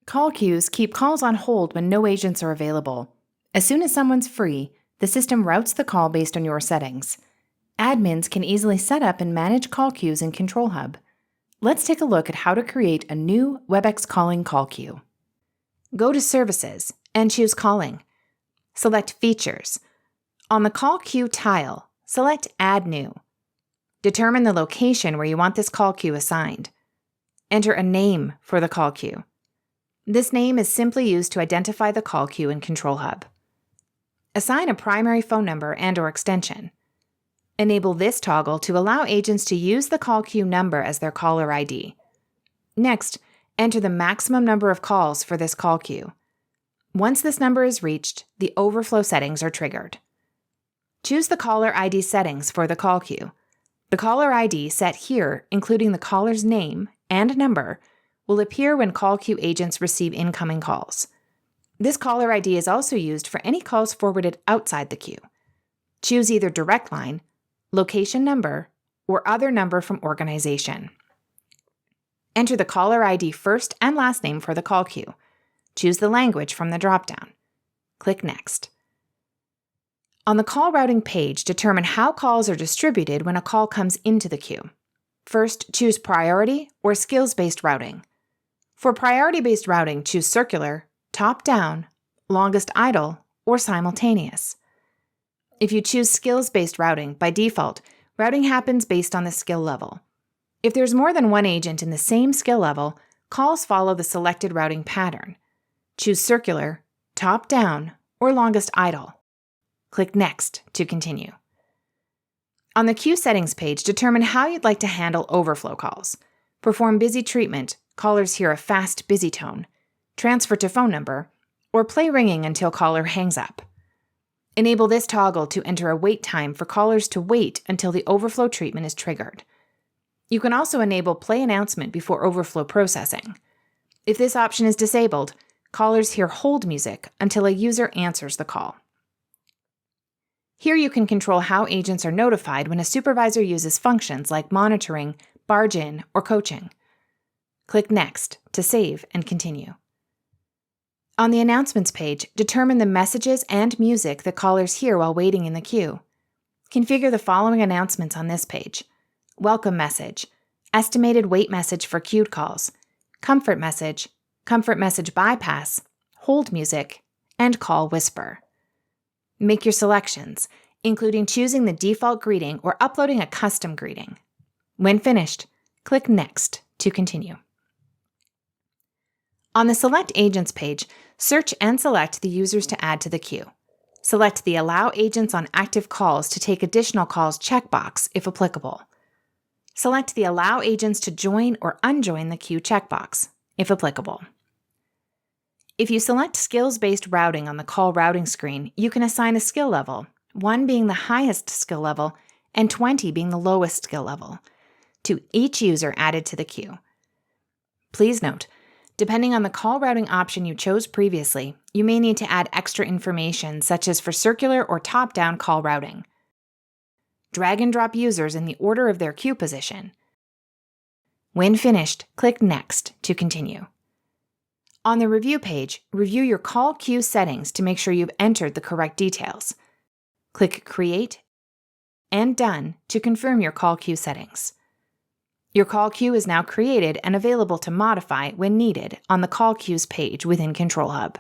Call queues keep calls on hold when no agents are available. As soon as someone's free, the system routes the call based on your settings. Admins can easily set up and manage call queues in Control Hub. Let's take a look at how to create a new Webex Calling call queue. Go to Services and choose Calling. Select Features. On the Call Queue tile, select Add New. Determine the location where you want this call queue assigned. Enter a name for the call queue. This name is simply used to identify the call queue in Control Hub. Assign a primary phone number and/or extension. Enable this toggle to allow agents to use the call queue number as their caller ID. Next, enter the maximum number of calls for this call queue. Once this number is reached, the overflow settings are triggered. Choose the caller ID settings for the call queue. The caller ID set here, including the caller's name and number, will appear when call queue agents receive incoming calls. This caller ID is also used for any calls forwarded outside the queue. Choose either direct line, location number, or other number from organization. Enter the caller ID first and last name for the call queue. Choose the language from the dropdown. Click Next. On the call routing page, determine how calls are distributed when a call comes into the queue. First, choose priority or skills-based routing. For priority-based routing, choose circular, top-down, longest idle, or simultaneous. If you choose skills-based routing, by default, routing happens based on the skill level. If there's more than one agent in the same skill level, calls follow the selected routing pattern. Choose circular, top-down, or longest idle. Click Next to continue. On the queue settings page, determine how you'd like to handle overflow calls. Perform busy treatment, callers hear a fast, busy tone, transfer to phone number, or play ringing until caller hangs up. Enable this toggle to enter a wait time for callers to wait until the overflow treatment is triggered. You can also enable play announcement before overflow processing. If this option is disabled, callers hear hold music until a user answers the call. Here you can control how agents are notified when a supervisor uses functions like monitoring, barge in, or coaching. Click Next to save and continue. On the announcements page, determine the messages and music that callers hear while waiting in the queue. Configure the following announcements on this page: welcome message, estimated wait message for queued calls, comfort message bypass, hold music, and call whisper. Make your selections, including choosing the default greeting or uploading a custom greeting. When finished, click Next to continue. On the Select Agents page, search and select the users to add to the queue. Select the Allow Agents on Active Calls to take additional calls checkbox if applicable. Select the Allow Agents to join or unjoin the queue checkbox if applicable. If you select skills-based routing on the call routing screen, you can assign a skill level, 1 being the highest skill level and 20 being the lowest skill level, to each user added to the queue. Please note, depending on the call routing option you chose previously, you may need to add extra information such as for circular or top-down call routing. Drag and drop users in the order of their queue position. When finished, click Next to continue. On the Review page, review your call queue settings to make sure you've entered the correct details. Click Create and Done to confirm your call queue settings. Your call queue is now created and available to modify when needed on the Call Queues page within Control Hub.